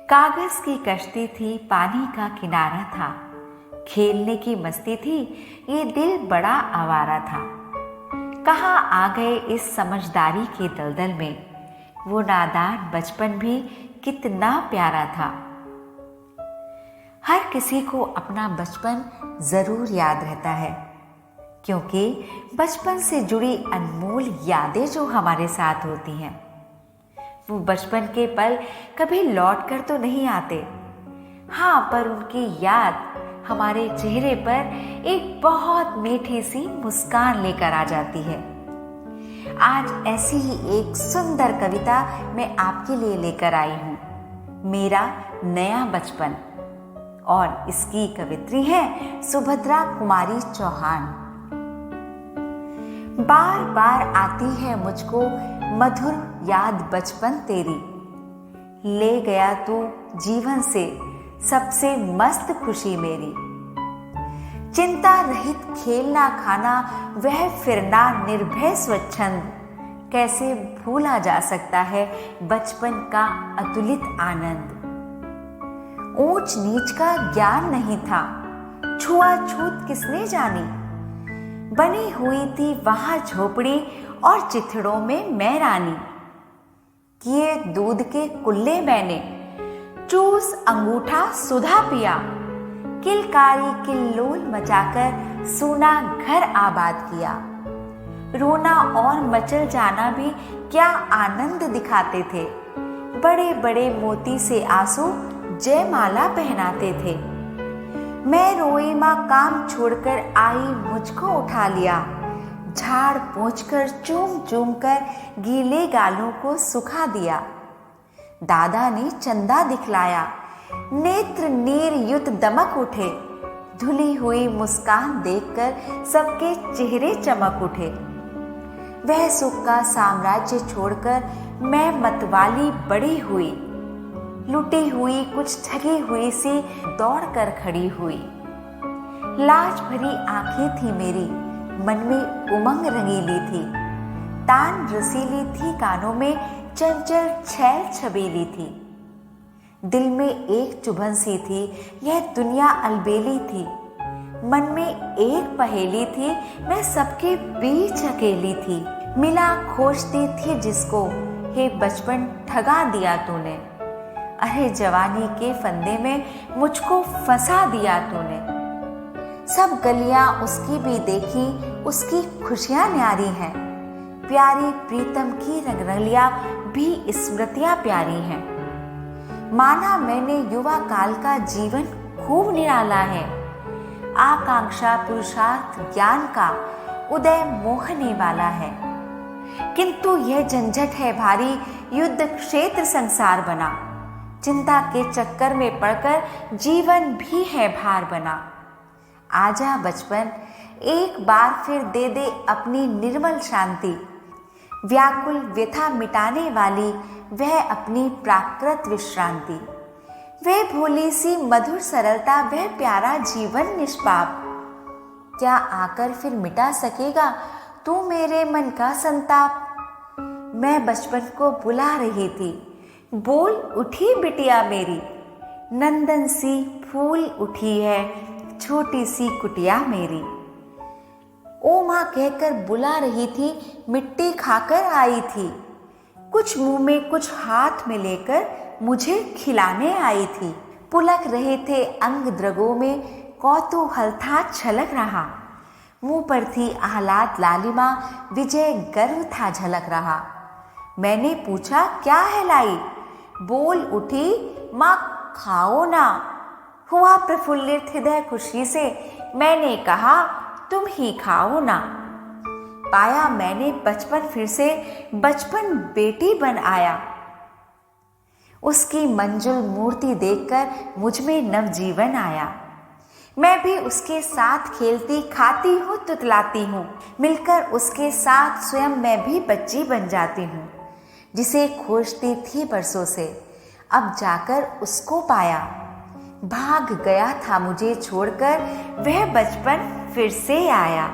कागज की कश्ती थी, पानी का किनारा था, खेलने की मस्ती थी, ये दिल बड़ा आवारा था। कहाँ आ गए इस समझदारी के दलदल में, वो नादान बचपन भी कितना प्यारा था। हर किसी को अपना बचपन जरूर याद रहता है, क्योंकि बचपन से जुड़ी अनमोल यादें जो हमारे साथ होती हैं, वो बचपन के पल कभी लौट कर तो नहीं आते। हाँ, पर उनकी याद हमारे चेहरे पर एक बहुत मीठी सी मुस्कान लेकर आ जाती है। आज ऐसी ही एक सुंदर कविता मैं आपके लिए लेकर आई हूँ, मेरा नया बचपन। और इसकी कवित्री है सुभद्रा कुमारी चौहान। बार बार आती है मुझको मधुर याद बचपन तेरी, ले गया तू जीवन से सबसे मस्त खुशी मेरी। चिंता रहित खेलना खाना, वह फिरना निर्भय स्वच्छंद, कैसे भूला जा सकता है बचपन का अतुलित आनंद। ऊंच नीच का ज्ञान नहीं था, छुआछूत किसने जानी, बनी हुई थी वहां झोपड़ी और चिथड़ों में मैं रानी। किए दूध के कुल्ले मैंने, चूस अंगूठा सुधा पिया, किलकारी किल्लोल मचाकर सूना घर आबाद किया। रोना और मचल जाना भी क्या आनंद दिखाते थे, बड़े बड़े मोती से आंसू जयमाला पहनाते थे। मैं रोई माँ काम छोड़कर आई, मुझको उठा लिया, झाड़ पोंछकर चूम चूम कर गीले गालों को सुखा दिया। दादा ने चंदा दिखलाया, नेत्र नीर युत दमक उठे, धुली हुई मुस्कान देखकर सबके चेहरे चमक उठे। वह सुख का साम्राज्य छोड़कर मैं मतवाली बड़ी हुई, लुटी हुई कुछ ठगी हुई सी दौड़ कर खड़ी हुई। लाज भरी आंखें थी मेरी, मन में उमंग रंगीली थी, तान रसीली थी कानों में चंचल छैल छबीली थी। दिल में एक चुभन सी थी, यह दुनिया अलबेली थी, मन में एक पहेली थी, मैं सबके बीच अकेली थी। मिला खोजती थी जिसको, हे बचपन ठगा दिया तूने, अरे जवानी के फंदे में मुझको फंसा दिया तूने। सब गलियां उसकी भी देखी, उसकी खुशियां न्यारी हैं, प्यारी प्रीतम की रंगरलियां भी स्मृतियां प्यारी हैं। माना मैंने युवा काल का जीवन खूब निराला है, आकांक्षा पुरुषार्थ ज्ञान का उदय मोहने वाला है। किंतु यह झंझट है भारी, युद्ध क्षेत्र संसार बना, चिंता के चक्कर में पड़कर जीवन भी है भार बना। आजा बचपन, एक बार फिर दे दे अपनी निर्मल शांति, व्याकुल व्यथा मिटाने वाली वह अपनी प्राकृत विश्रांति। वह भोली सी मधुर सरलता, वह प्यारा जीवन निष्पाप, क्या आकर फिर मिटा सकेगा तू मेरे मन का संताप। मैं बचपन को बुला रही थी, बोल उठी बिटिया मेरी, नंदन सी फूल उठी है छोटी सी कुटिया मेरी। ओ माँ कहकर बुला रही थी, मिट्टी खाकर आई थी, कुछ मुंह में कुछ हाथ में लेकर मुझे खिलाने आई थी। पुलक रहे थे अंग द्रगों में, कौतूहल था छलक रहा, मुंह पर थी आह्लाद लालिमा, विजय गर्व था झलक रहा। मैंने पूछा क्या है लाई, बोल उठी माँ खाओ ना। हुआ प्रफुल्लित हृदय खुशी से, मैंने कहा तुम ही खाओ ना। पाया मैंने बचपन फिर से, बचपन बेटी बन आया। उसकी मंजुल मूर्ति देखकर मुझ में नवजीवन आया। मैं भी उसके साथ खेलती खाती हूँ तुतलाती हूँ, मिलकर उसके साथ स्वयं मैं भी बच्ची बन जाती हूँ। जिसे खोजती थी बरसों से, अब जाकर उसको पाया, भाग गया था मुझे छोड़कर, वह बचपन फिर से आया।